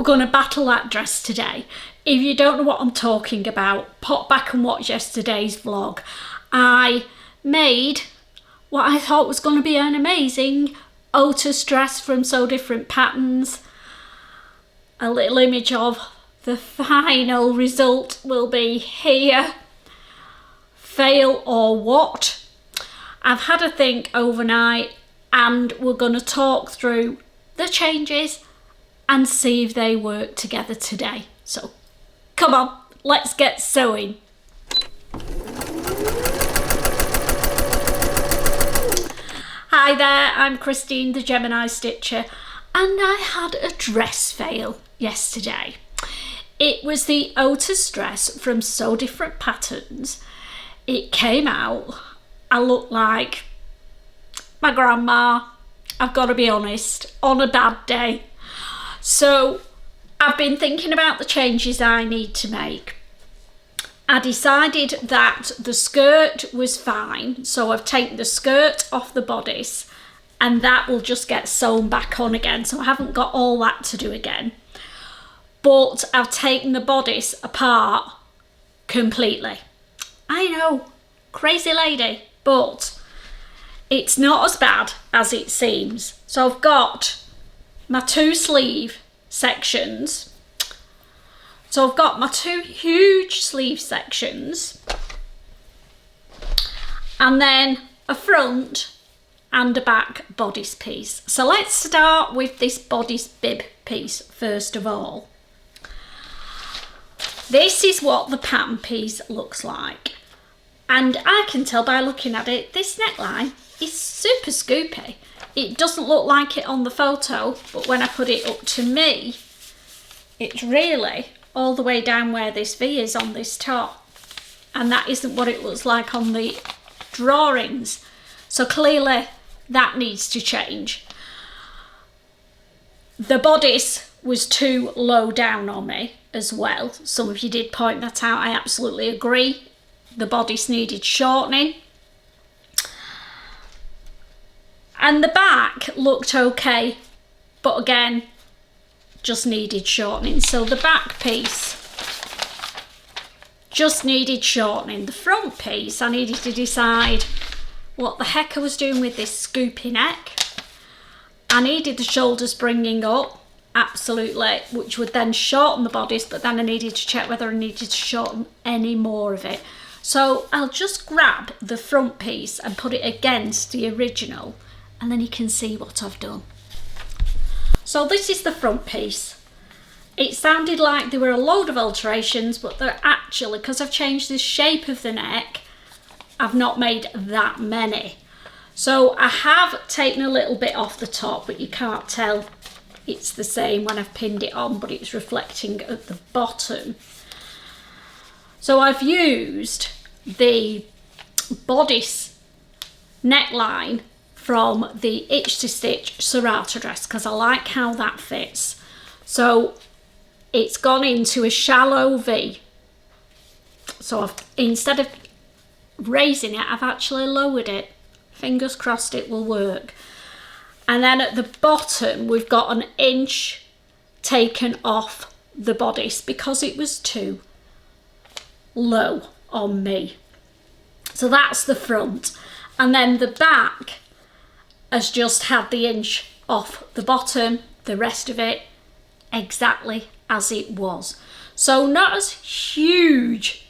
going to battle that dress today. If you don't know what I'm talking about, pop back and watch yesterday's vlog. I made what I thought was going to be an amazing Otus dress from So Different Patterns. A little image of the final result will be here. Fail or what? I've had a think overnight and we're going to talk through the changes and see if they work together today. So come on, let's get sewing. Hi there, I'm Christine the Gemini Stitcher, and I had a dress fail yesterday. It was the Otus dress from So Different Patterns. It came out, I looked like my grandma, I've got to be honest, on a bad day. So I've been thinking about the changes I need to make. I decided that the skirt was fine, so I've taken the skirt off the bodice and that will just get sewn back on again, so I haven't got all that to do again. But I've taken the bodice apart completely. I know, crazy lady, but it's not as bad as it seems. So I've got my two sleeve sections. So I've got my two huge sleeve sections and then a front and a back bodice piece. So let's start with this bodice bib piece first of all. This is what the pattern piece looks like. And I can tell by looking at it, this neckline is super scoopy. It doesn't look like it on the photo, but when I put it up to me, it's really all the way down where this V is on this top. And that isn't what it looks like on the drawings. So clearly that needs to change. The bodice was too low down on me as well. Some of you did point that out. I absolutely agree. The bodice needed shortening. And the back looked okay, but again, just needed shortening. So the back piece just needed shortening. The front piece, I needed to decide what the heck I was doing with this scoopy neck. I needed the shoulders bringing up, absolutely, which would then shorten the bodice, but then I needed to check whether I needed to shorten any more of it. So I'll just grab the front piece and put it against the original, and then you can see what I've done. So this is the front piece. It sounded like there were a load of alterations, but they're actually, because I've changed the shape of the neck, I've not made that many. So I have taken a little bit off the top, but you can't tell it's the same when I've pinned it on, but it's reflecting at the bottom. So I've used the bodice neckline from the Itch to Stitch Serrata dress because I like how that fits. So it's gone into a shallow V. So instead of raising it, I've actually lowered it. Fingers crossed it will work. And then at the bottom, we've got an inch taken off the bodice because it was too low on me. So that's the front. And then the back has just had the inch off the bottom, the rest of it exactly as it was. So not as huge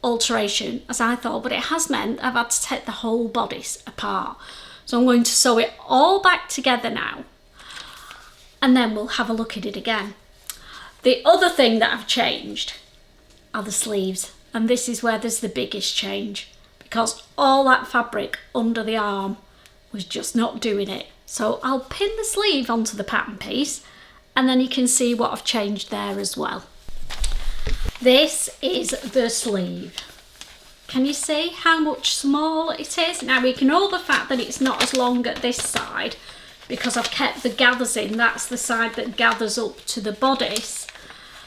alteration as I thought, but it has meant I've had to take the whole bodice apart. So I'm going to sew it all back together now, and then we'll have a look at it again. The other thing that I've changed are the sleeves, and this is where there's the biggest change because all that fabric under the arm was just not doing it. So I'll pin the sleeve onto the pattern piece and then you can see what I've changed there as well. This is the sleeve. Can you see how much smaller it is? Now ignore the fact that it's not as long at this side because I've kept the gathers in. That's the side that gathers up to the bodice.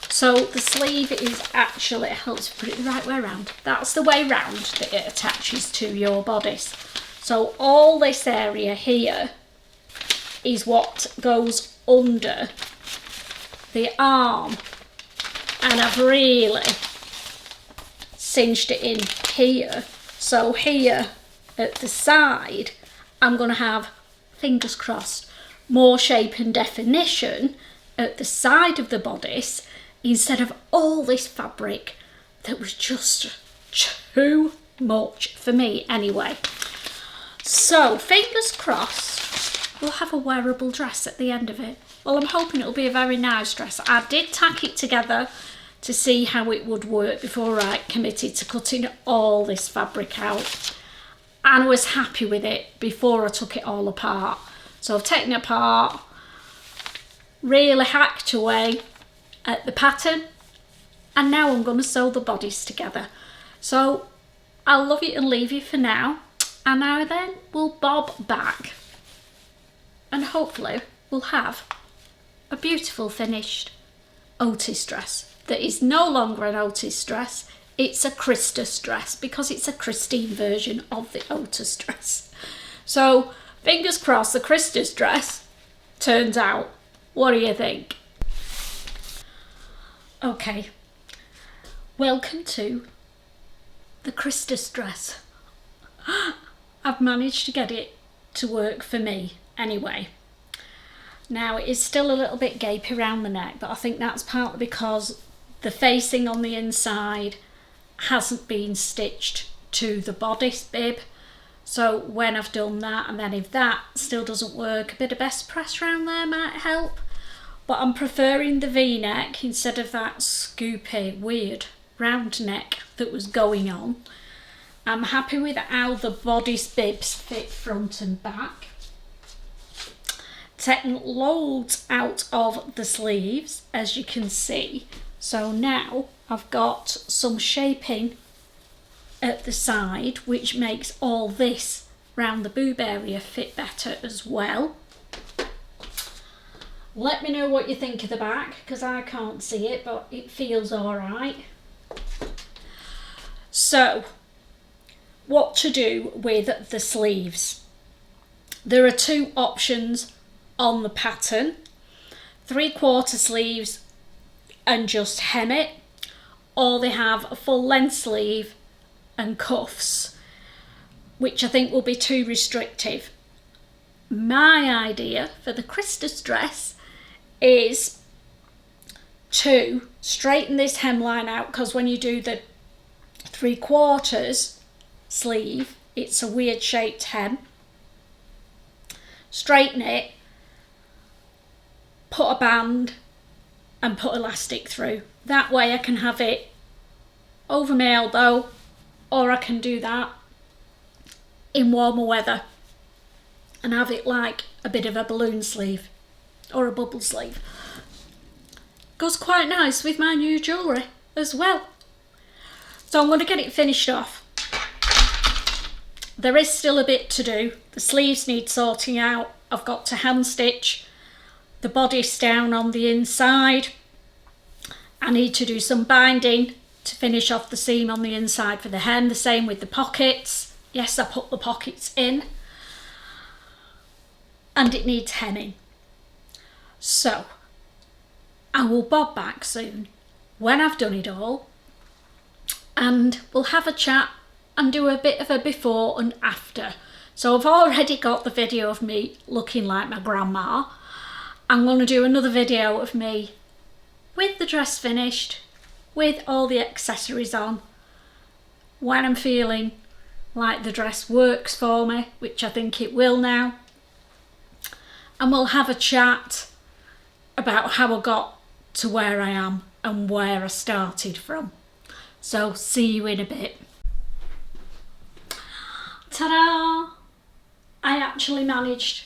So the sleeve is actually, it helps put it the right way around. That's the way round that it attaches to your bodice. So all this area here is what goes under the arm, and I've really cinched it in here. So here at the side, I'm going to have, fingers crossed, more shape and definition at the side of the bodice instead of all this fabric that was just too much for me anyway. So fingers crossed we'll have a wearable dress at the end of it. Well, I'm hoping it'll be a very nice dress. I did tack it together to see how it would work before I committed to cutting all this fabric out, and I was happy with it before I took it all apart. So I've taken it apart, really hacked away at the pattern, and now I'm going to sew the bodice together. So I'll love you and leave you for now, and now then we'll bob back and hopefully we'll have a beautiful finished Otus dress that is no longer an Otus dress, it's a Christus dress because it's a Christine version of the Otus dress. So fingers crossed the Christus dress turns out. What do you think? Okay, welcome to the Christus dress. I've managed to get it to work for me anyway. Now it is still a little bit gapey around the neck, but I think that's partly because the facing on the inside hasn't been stitched to the bodice bib. So when I've done that, and then if that still doesn't work, a bit of best press around there might help. But I'm preferring the V-neck instead of that scoopy, weird round neck that was going on. I'm happy with how the bodice bibs fit front and back. Taking loads out of the sleeves, as you can see. So now I've got some shaping at the side, which makes all this round the boob area fit better as well. Let me know what you think of the back, because I can't see it, but it feels all right. So, what to do with the sleeves? There are two options on the pattern: 3/4 sleeves and just hem it, or they have a full length sleeve and cuffs, which I think will be too restrictive. My idea for the Christus dress is to straighten this hemline out, because when you do the 3/4 sleeve, it's a weird shaped hem. Straighten it, put a band and put elastic through. That way I can have it over my elbow, or I can do that in warmer weather and have it like a bit of a balloon sleeve or a bubble sleeve. Goes quite nice with my new jewellery as well. So I'm going to get it finished off. There is still a bit to do. The sleeves need sorting out. I've got to hand stitch the bodice down on the inside. I need to do some binding to finish off the seam on the inside for the hem. The same with the pockets. Yes, I put the pockets in. And it needs hemming. So, I will bob back soon when I've done it all, and we'll have a chat and do a bit of a before and after. So I've already got the video of me looking like my grandma. I'm going to do another video of me with the dress finished, with all the accessories on, when I'm feeling like the dress works for me, which I think it will now. And we'll have a chat about how I got to where I am and where I started from. So see you in a bit. Ta-da! I actually managed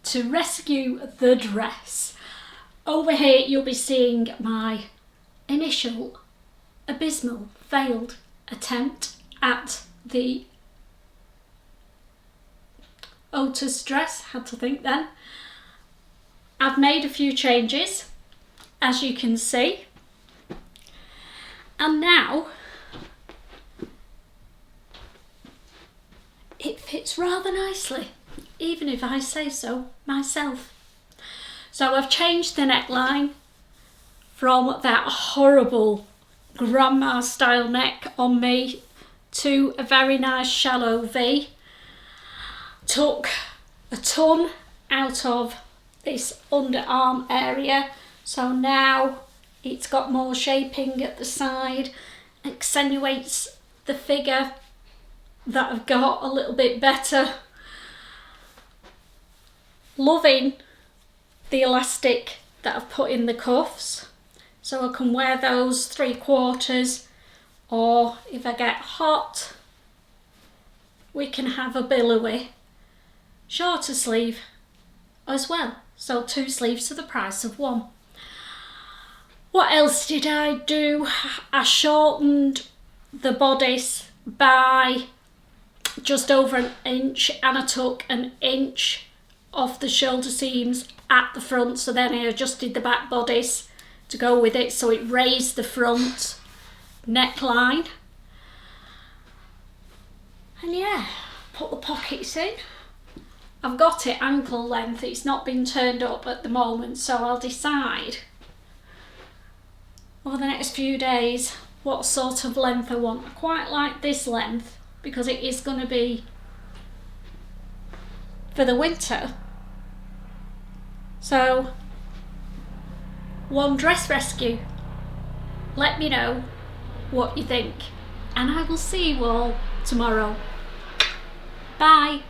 to rescue the dress. Over here you'll be seeing my initial abysmal failed attempt at the Otus dress. Had to think then. I've made a few changes, as you can see, and now it fits rather nicely, even if I say so myself. So I've changed the neckline, from that horrible grandma style neck on me to a very nice shallow V. Took a ton out of this underarm area, so now it's got more shaping at the side, accentuates the figure that I've got a little bit better. Loving the elastic that I've put in the cuffs, so I can wear those 3/4, or if I get hot we can have a billowy shorter sleeve as well, so 2 sleeves for the price of 1. What else did I do? I shortened the bodice by just over 1 inch, and I took 1 inch off the shoulder seams at the front, so then I adjusted the back bodice to go with it, so it raised the front neckline. And yeah, put the pockets in. I've got it ankle length, it's not been turned up at the moment, so I'll decide over the next few days what sort of length I want. I quite like this length because it is going to be for the winter. So, one dress rescue. Let me know what you think, and I will see you all tomorrow. Bye.